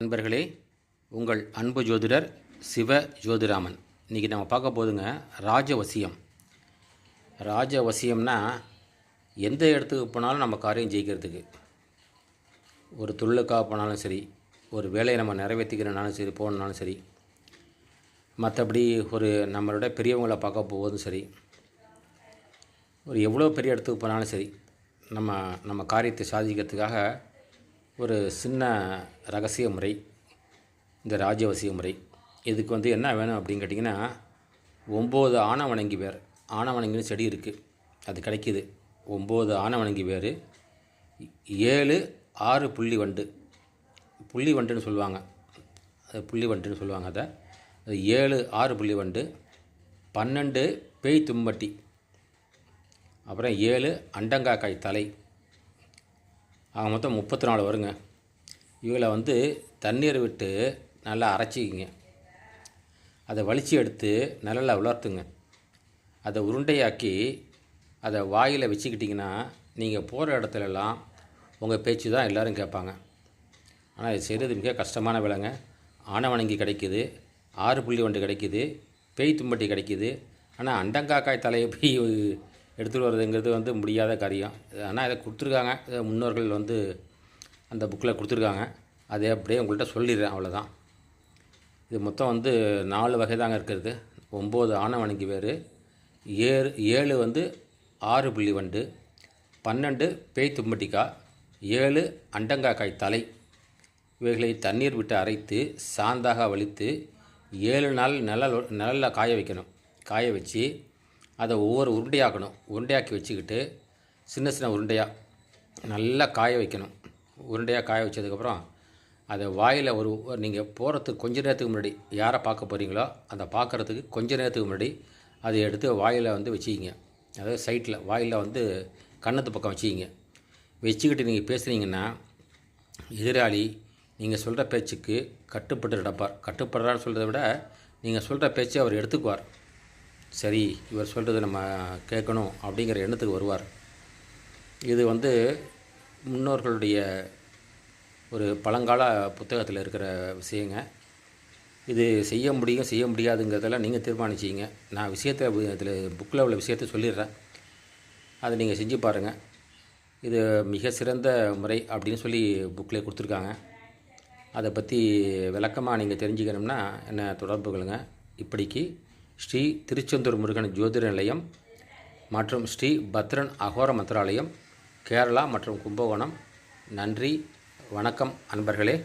நண்பர்களே, உங்கள் அன்பு ஜோதிடர் சிவ ஜோதிராமன். இன்றைக்கி நம்ம பார்க்க போதுங்க ராஜவசியம். ராஜவசியம்னா எந்த இடத்துக்கு போனாலும் நம்ம காரியம் ஜெயிக்கிறதுக்கு, ஒரு தொழிலுக்காக போனாலும் சரி, ஒரு வேலையை நம்ம நிறைவேற்றிக்கிறனாலும் சரி, போகணுன்னாலும் சரி, மற்றபடி ஒரு நம்மளோட பெரியவங்களை பார்க்க போவதும் சரி, ஒரு எவ்வளோ பெரிய இடத்துக்கு போனாலும் சரி, நம்ம காரியத்தை சாதிக்கிறதுக்காக ஒரு சின்ன ரகசிய முறை இந்த ராஜவசிய முறை. இதுக்கு என்ன வேணும் அப்படின்னு கேட்டிங்கன்னா, 9 ஆனவணங்கி வேர். ஆனவணங்கின்னு செடி இருக்குது, அது கிடைக்கிது. 9 ஆனவணங்கி வேர், 7 6 புள்ளி வண்டு. புள்ளி வண்டுன்னு சொல்லுவாங்க, அது புள்ளி வண்டுன்னு சொல்லுவாங்க. அது 7 6 புள்ளி வண்டு, 12 பேய் தும்பட்டி, அப்புறம் 7 அண்டங்காக்காய் தலை. ஆக மொத்தம் 34 வருங்க. இவளை தண்ணீர் விட்டு நல்லா அரைச்சிக்கிங்க. அதை வலிச்சு எடுத்து நல்லா உலர்த்துங்க. அதை உருண்டையாக்கி அதை வாயில் வச்சுக்கிட்டிங்கன்னா, நீங்கள் போகிற இடத்துலலாம் உங்கள் பேச்சு தான் எல்லோரும் கேட்பாங்க. ஆனால் இது செய்கிறது மிக கஷ்டமான வேலைங்க. ஆனவணங்கி கிடைக்கிது, 6 புள்ளி வண்டு கிடைக்கிது, பேய் தும்பட்டி கிடைக்கிது. ஆனால் அண்டங்காக்காய் தலையை போய் எடுத்துகிட்டு வர்றதுங்கிறது முடியாத காரியம். ஆனால் இதை கொடுத்துருக்காங்க, முன்னோர்கள் அந்த புக்கில் கொடுத்துருக்காங்க. அதை அப்படியே உங்கள்கிட்ட சொல்லிடுறேன், அவ்வளோதான். இது மொத்தம் 4 வகை தாங்க இருக்கிறது. 9 ஆனவணங்கி வேர், 7 6 புள்ளி வண்டு, 12 பேய் தும்பட்டிக்காய், 7 அண்டங்காக்காய் தலை. இவைகளை தண்ணீர் விட்டு அரைத்து சாந்தாக வலித்து 7 நாள் நிழலில் காய வைக்கணும். காய வச்சு அதை ஒவ்வொரு உருண்டையாக்கணும். உருண்டையாக்கி வச்சுக்கிட்டு சின்ன சின்ன உருண்டையாக நல்லா காய வைக்கணும். உருண்டையாக காய வச்சதுக்கப்புறம் அதை வாயில் நீங்கள் போகிறதுக்கு கொஞ்ச நேரத்துக்கு முன்னாடி, யாரை பார்க்க போகிறீங்களோ அந்த பார்க்குறதுக்கு கொஞ்ச நேரத்துக்கு முன்னாடி அதை எடுத்து வாயில் வச்சுக்கிங்க. அதாவது சைட்டில் வாயில் கன்னத்து பக்கம் வச்சுக்கிங்க. வச்சுக்கிட்டு நீங்கள் பேசுகிறீங்கன்னா, எதிராளி நீங்கள் சொல்கிற பேச்சுக்கு கட்டுப்பட்டு நடப்பார். கட்டுப்படுறான்னு சொல்கிறத விட நீங்கள் சொல்கிற பேச்சு அவர் எடுத்துக்குவார். சரி, இவர் சொல்கிறது நம்ம கேட்கணும் அப்படிங்கிற எண்ணத்துக்கு வருவார். இது முன்னோர்களுடைய ஒரு பழங்கால புத்தகத்தில் இருக்கிற விஷயங்க. இது செய்ய முடியும் செய்ய முடியாதுங்கிறதெல்லாம் நீங்கள் தீர்மானிச்சிங்க. நான் இதில் புக்கில் உள்ள விஷயத்தை சொல்லிடுறேன், அதை நீங்கள் செஞ்சு பாருங்கள். இது மிக சிறந்த முறை அப்படின்னு சொல்லி புக்கில் கொடுத்துருக்காங்க. அதை பற்றி விளக்கமாக நீங்கள் தெரிஞ்சுக்கணும்னா என்ன தொடர்பு கொள்ளுங்க. இப்படிக்கு ஸ்ரீ திருச்செந்தூர் முருகன் ஜோதிட நிலையம் மற்றும் ஸ்ரீ பத்ரன் அகோர மந்திராலயம், கேரளா மற்றும் கும்பகோணம். நன்றி, வணக்கம் அன்பர்களே.